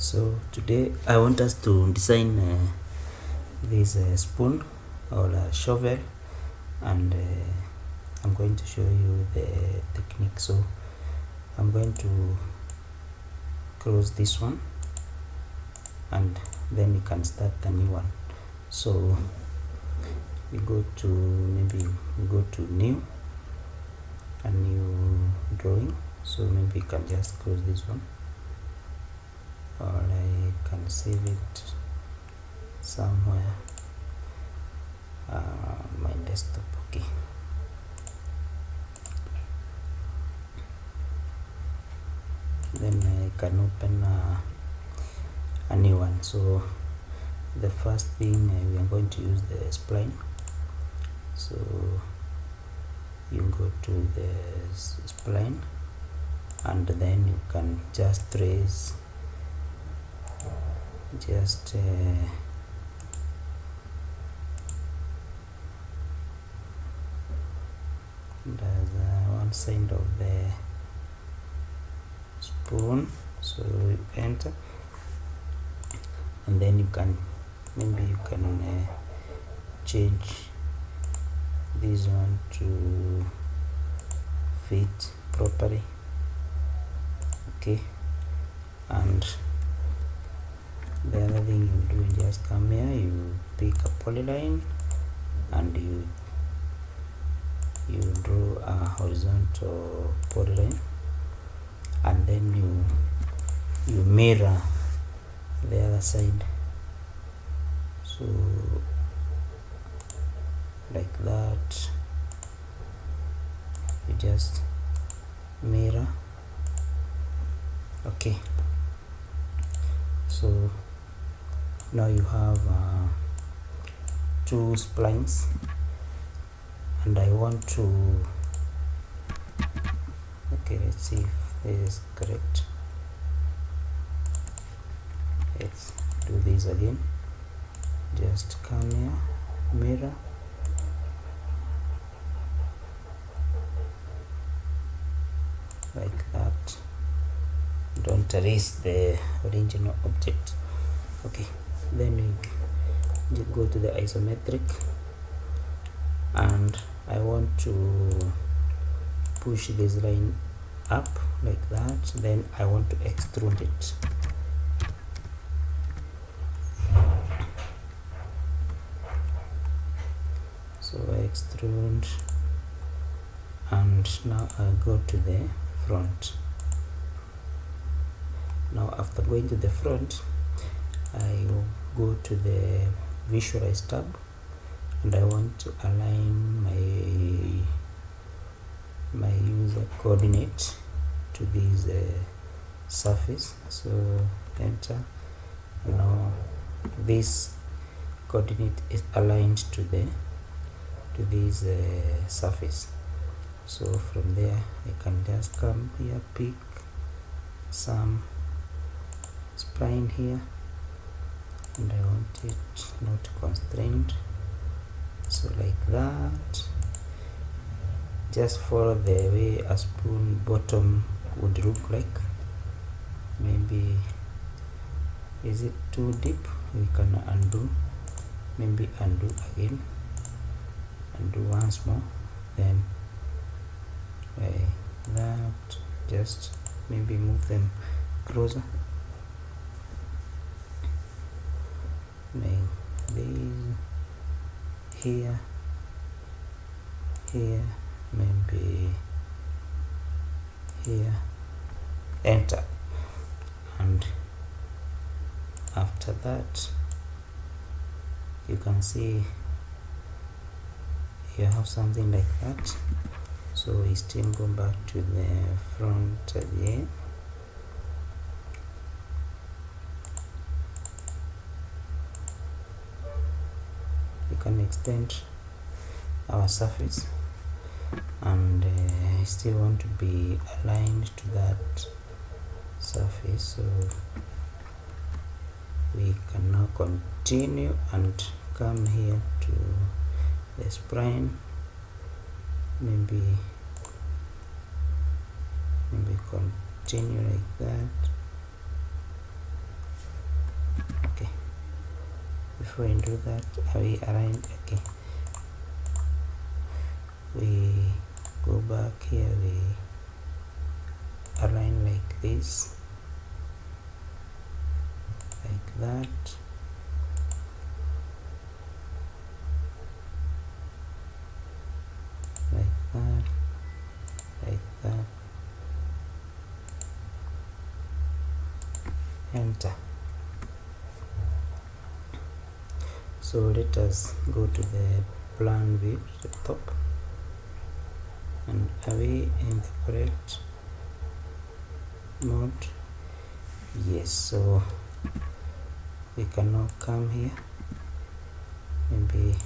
So today I want us to design this spoon or a shovel, and I'm going to show you the technique. So I'm going to close this one and then you can start a new one. So we go to new, a new drawing. So maybe you can just close this one, or I can save it somewhere, my desktop. Okay, then I can open a new one. So the first thing, we are going to use the spline. So you go to the spline and then you can just trace there's one side of the spoon. So you enter, and then you can change this one to fit properly. Okay, and the other thing you do is just come here, you pick a polyline and you draw a horizontal polyline, and then you mirror the other side. So like that, you just mirror. Okay, so now you have two splines, and I want to, okay, let's see if this is correct. Let's do this again. Just come here, mirror, like that. Don't erase the original object. Okay, then we go to the isometric, and I want to push this line up like that. Then I want to extrude it. So I extrude, and now I go to the front. Now after going to the front, I will go to the visualize tab, and I want to align my user coordinate to this surface. So enter. Now this coordinate is aligned to this surface. So from there I can just come here, pick some spline here, and I want it not constrained. So like that, just follow the way a spoon bottom would look like. Maybe is it too deep? We can undo, maybe undo again, undo once more, then like that. Just maybe move them closer, like this, here, maybe here, enter. And after that, you can see you have something like that. So we still go back to the front again. You can extend our surface, and I still want to be aligned to that surface. So we can now continue and come here to the spline. Maybe continue like that, before I do that, we align. Okay, we go back here, we align like this, like that. Like that, like that. Enter. So let us go to the plan view at the top, and are we in the correct mode? Yes. So we can now come here, maybe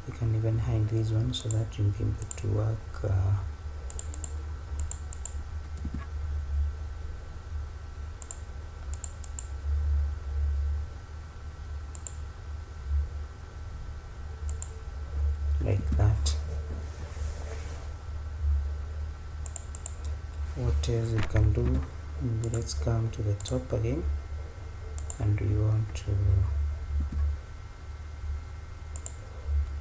we can even hide this one so that you'll be able to work like that. What else we can do? Maybe let's come to the top again, and we want to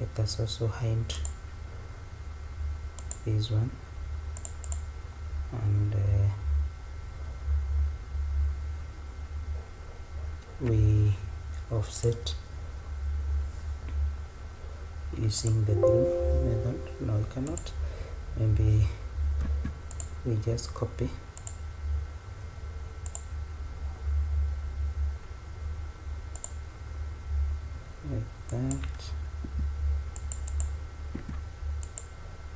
let us also hide this one, and we offset using the glue method. No, we cannot. Maybe we just copy like that.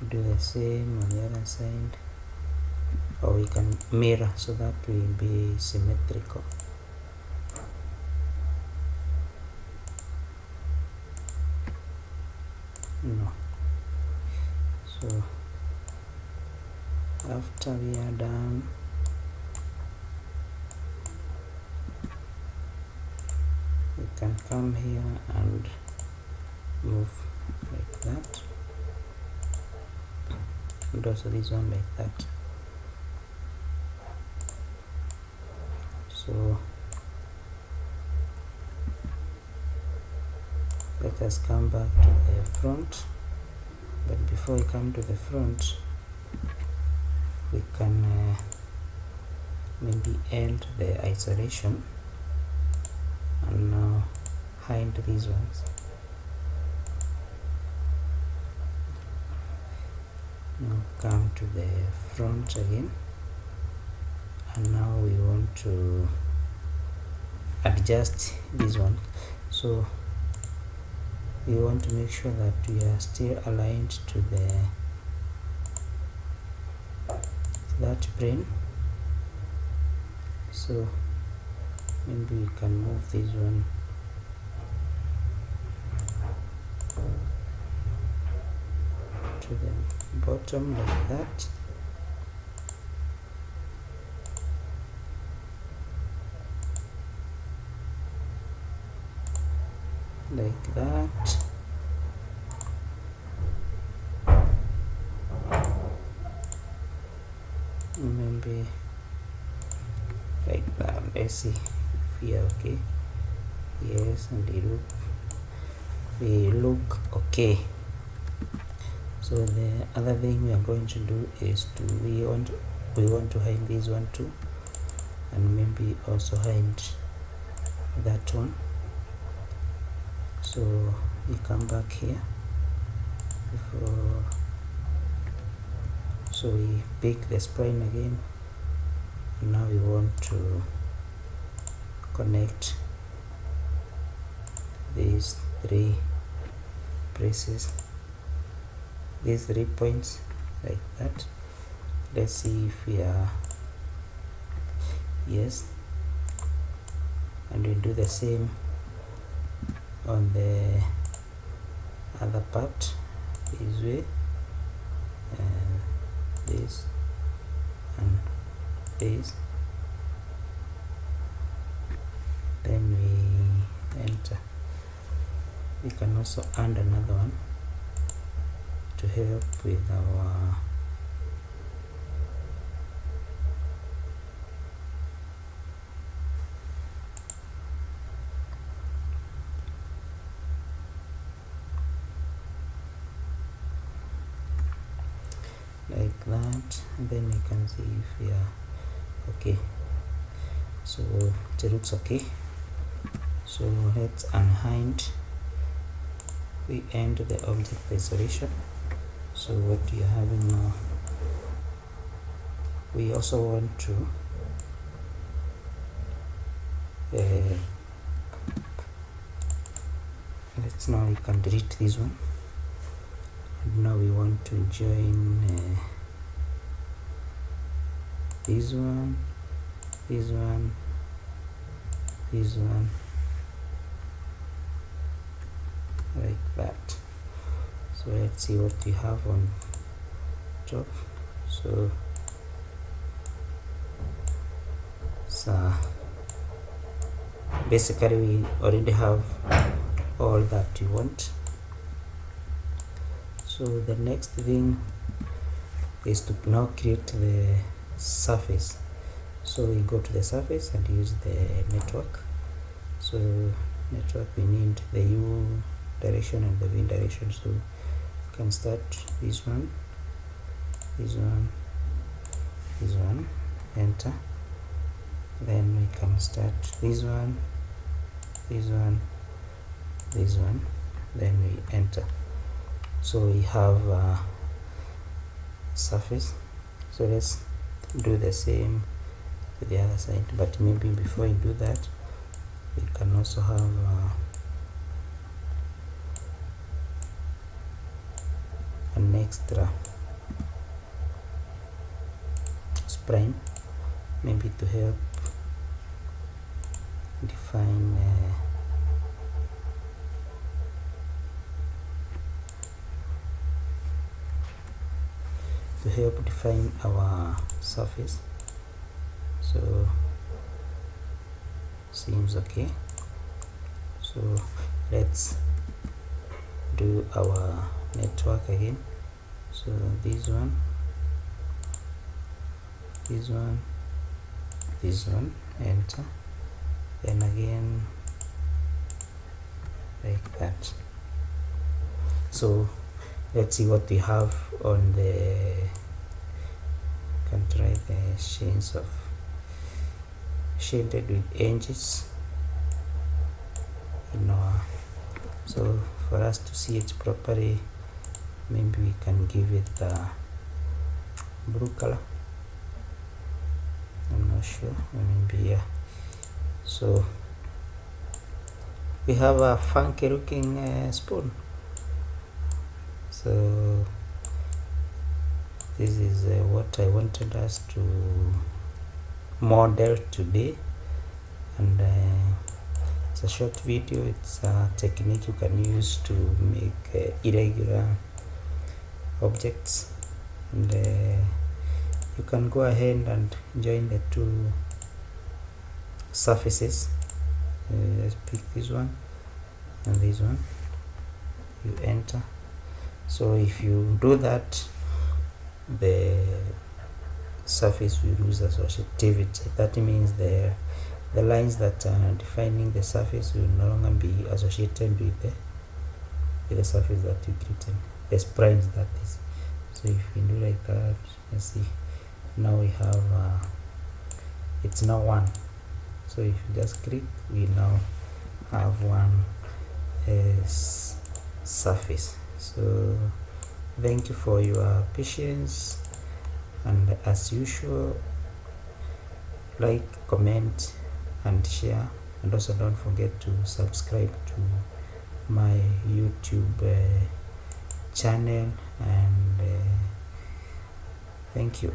Do the same on the other side, or we can mirror so that will be symmetrical. No. So after we are done, we can come here and move like that, and also this one like that. So let us come back to the front, but before we come to the front, we can maybe end the isolation and now hide these ones. Now come to the front again, and now we want to adjust this one. So we want to make sure that we are still aligned to that plane. So maybe we can move this one to the bottom like that. Like that. Maybe like that. Let's see if we are okay. Yes, and we look okay. So the other thing we are going to do is we want to hide this one too, and maybe also hide that one. So we come back here before, so we pick the spline again, and now we want to connect these three braces, these 3 points like that. Let's see if we are yes, and we do the same on the other part this way, and this and this. Then we enter. We can also add another one to help with our like that, and then we can see if we are okay. So it looks okay. So let's unhind. We end the object isolation. So what we are having now, we also want to let's now we can delete this one, and now we want to join this one, this one, this one, like that. So let's see what we have on top. So basically we already have all that we want. So the next thing is to now create the surface. So we go to the surface and use the network. So network, we need the U direction and the V direction. So we can start this one, this one, this one, enter. Then we can start this one, this one, this one, then we enter. So we have a surface. So let's do the same to the other side, but maybe before we do that, we can also have an extra spline, maybe to help define our surface. So seems okay. So let's do our network again. So this one, this one, this one, enter. Then again like that. So let's see what we have on the, can try the shades of shaded with edges in our, so for us to see it properly, maybe we can give it a blue color. I'm not sure, maybe yeah. So we have a funky looking spoon. So this is what I wanted us to model today, and it's a short video. It's a technique you can use to make irregular objects, and you can go ahead and join the two surfaces. Let's pick this one and this one, you enter. So if you do that, the surface will lose associativity. That means the lines that are defining the surface will no longer be associated with the surface that you created, the sprites that is. So if we do like that, let's see, now we have it's now one. So if you just click, we now have one surface. So thank you for your patience, and as usual, like, comment and share, and also don't forget to subscribe to my YouTube channel, and thank you.